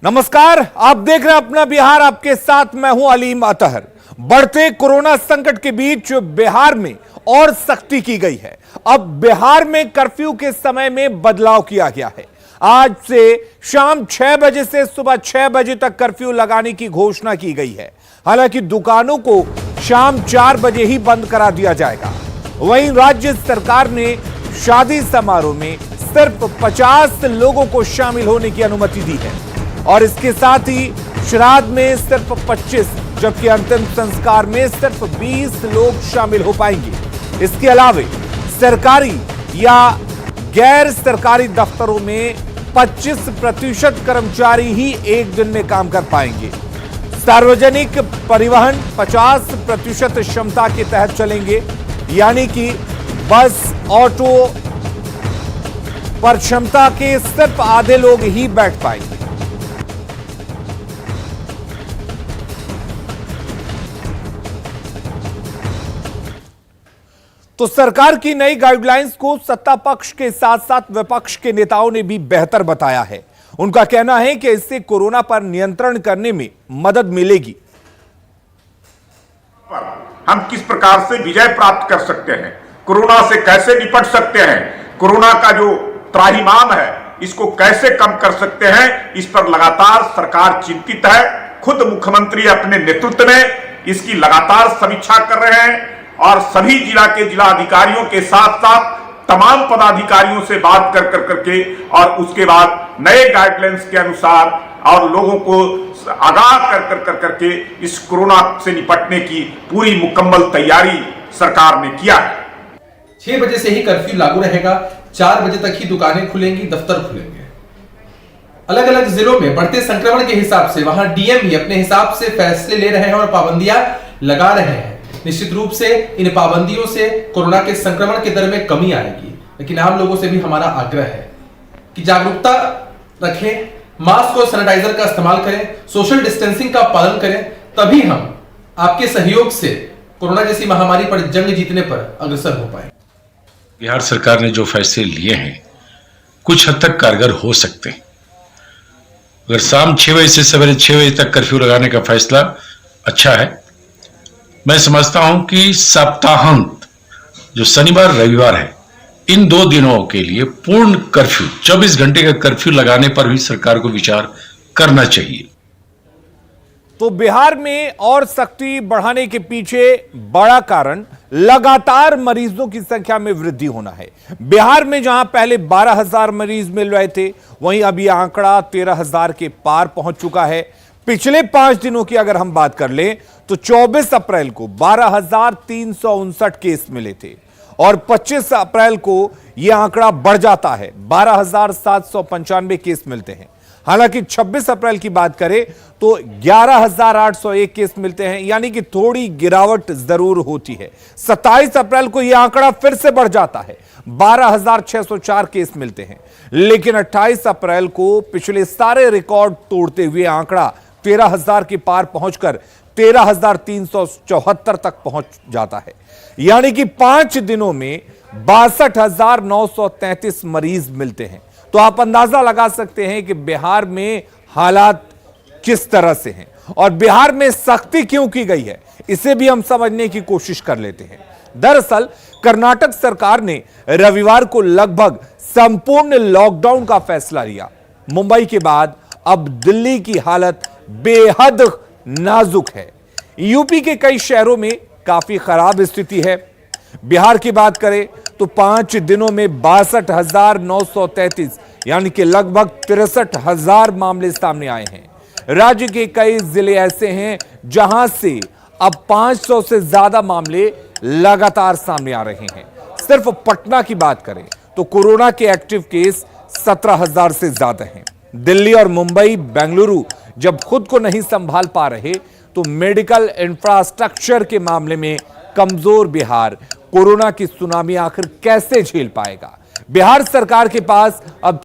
नमस्कार, आप देख रहे हैं अपना बिहार, आपके साथ मैं हूं अलीम अतहर। बढ़ते कोरोना संकट के बीच बिहार में और सख्ती की गई है। अब बिहार में कर्फ्यू के समय में बदलाव किया गया है। आज से शाम 6 बजे से सुबह 6 बजे तक कर्फ्यू लगाने की घोषणा की गई है। हालांकि दुकानों को शाम 4 बजे ही बंद करा दिया जाएगा। वहीं राज्य सरकार ने शादी समारोह में सिर्फ 50 लोगों को शामिल होने की अनुमति दी है और इसके साथ ही श्राद्ध में सिर्फ 25, जबकि अंतिम संस्कार में सिर्फ 20 लोग शामिल हो पाएंगे। इसके अलावा सरकारी या गैर सरकारी दफ्तरों में 25% कर्मचारी ही एक दिन में काम कर पाएंगे। सार्वजनिक परिवहन 50% क्षमता के तहत चलेंगे, यानी कि बस, ऑटो पर क्षमता के सिर्फ आधे लोग ही बैठ पाएंगे। तो सरकार की नई गाइडलाइंस को सत्ता पक्ष के साथ साथ विपक्ष के नेताओं ने भी बेहतर बताया है। उनका कहना है कि इससे कोरोना पर नियंत्रण करने में मदद मिलेगी। हम किस प्रकार से विजय प्राप्त कर सकते हैं, कोरोना से कैसे निपट सकते हैं, कोरोना का जो त्राहिमाम है इसको कैसे कम कर सकते हैं, इस पर लगातार सरकार चिंतित है। खुद मुख्यमंत्री अपने नेतृत्व में इसकी लगातार समीक्षा कर रहे हैं और सभी जिला के जिला अधिकारियों के साथ साथ तमाम पदाधिकारियों से बात कर करके और उसके बाद नए गाइडलाइंस के अनुसार और लोगों को आगाह कर करके इस कोरोना से निपटने की पूरी मुकम्मल तैयारी सरकार ने किया है। 6 बजे से ही कर्फ्यू लागू रहेगा, 4 बजे तक ही दुकानें खुलेंगी, दफ्तर खुलेंगे। अलग अलग जिलों में बढ़ते संक्रमण के हिसाब से वहां डीएम ही अपने हिसाब से फैसले ले रहे हैं और पाबंदियां लगा रहे हैं। निश्चित रूप से इन पाबंदियों से कोरोना के संक्रमण के दर में कमी आएगी, लेकिन आम लोगों से भी हमारा आग्रह है कि जागरूकता रखें, मास्क और सैनिटाइजर का इस्तेमाल करें, सोशल डिस्टेंसिंग का पालन करें, तभी हम आपके सहयोग से कोरोना जैसी महामारी पर जंग जीतने पर अग्रसर हो पाए। बिहार सरकार ने जो फैसले लिए हैं कुछ हद तक कारगर हो सकते हैं। अगर शाम 6 बजे से सवेरे 6 बजे तक कर्फ्यू लगाने का फैसला अच्छा है। मैं समझता हूं कि सप्ताहांत जो शनिवार रविवार है, इन 2 दिनों के लिए पूर्ण कर्फ्यू 24 घंटे का कर्फ्यू लगाने पर भी सरकार को विचार करना चाहिए। तो बिहार में और सख्ती बढ़ाने के पीछे बड़ा कारण लगातार मरीजों की संख्या में वृद्धि होना है। बिहार में जहां पहले 12,000 मरीज मिल रहे थे, वहीं अब यह आंकड़ा 13,000 के पार पहुंच चुका है। पिछले 5 दिनों की अगर हम बात कर लें तो 24 अप्रैल को 12,359 केस मिले थे और 25 अप्रैल को यह आंकड़ा बढ़ जाता है, 12,795 केस मिलते हैं। हालांकि 26 अप्रैल की बात करें तो 11,801 केस मिलते हैं, यानी कि थोड़ी गिरावट जरूर होती है। 27 अप्रैल को यह आंकड़ा फिर से बढ़ जाता है, 12,604 केस मिलते हैं। लेकिन 28 अप्रैल को पिछले सारे रिकॉर्ड तोड़ते हुए आंकड़ा 13,000 के पार पहुंचकर 13,374 तक पहुंच जाता है, यानी कि 5 दिनों में 62,933 मरीज मिलते हैं। तो आप अंदाजा लगा सकते हैं कि बिहार में हालात किस तरह से हैं और बिहार में सख्ती क्यों की गई है, इसे भी हम समझने की कोशिश कर लेते हैं। दरअसल कर्नाटक सरकार ने रविवार को लगभग संपूर्ण लॉकडाउन का फैसला लिया। मुंबई के बाद अब दिल्ली की हालत बेहद नाजुक है। यूपी के कई शहरों में काफी खराब स्थिति है। बिहार की बात करें तो 5 दिनों में 62,933 यानी कि लगभग 63,000 मामले सामने आए हैं। राज्य के कई जिले ऐसे हैं जहां से अब 500 से ज्यादा मामले लगातार सामने आ रहे हैं। सिर्फ पटना की बात करें तो कोरोना के एक्टिव केस 17,000 से ज्यादा हैं। दिल्ली और मुंबई, बेंगलुरु जब खुद को नहीं संभाल पा रहे तो मेडिकल इंफ्रास्ट्रक्चर के मामले में कमजोर बिहार कोरोना की सुनामी आखिर कैसे झेल पाएगा? बिहार सरकार के पास अब